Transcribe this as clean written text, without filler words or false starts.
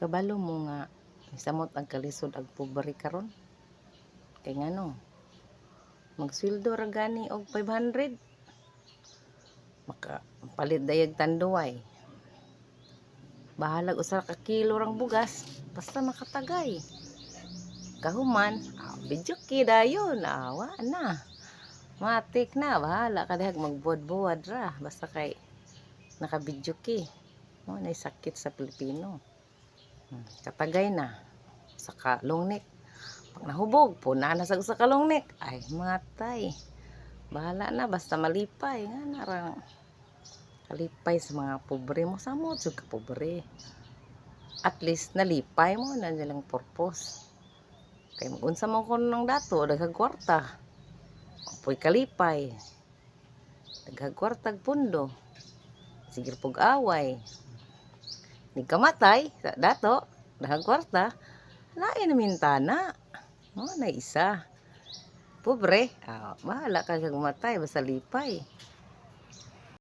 Kabalo mo nga samot ang kalisod ag pobre karon. Kay ngano, magsweldo ra gani og 500. Maka palit dayag tanduay. Bahalag usa ka kilo rang bugas basta makatagay. Kahuman, bidyuki dayon, awa na. Matik na, bahala ka dihag magbuwad-buwad ra basta kay nakabidyuki. Mo nay sakit sa Pilipino. Katagay na sa kalungnik. Pag nahubog, puna na sa usa ka lungnik. Ay, matay. Bahala na basta malipay nga narang kalipay sa mga pobre mo samot jud ka pobre. At least nalipay mo na nilang purpose. Kay unsa man kun nang dato daghang kwarta. Apoy kalipay. Daghang kwartag pundo. Sige pug away. Ni kamatay sa dato daghang kwarta lain na mintana. Na isa. Pobre, bahala ka kag matay basta lipay.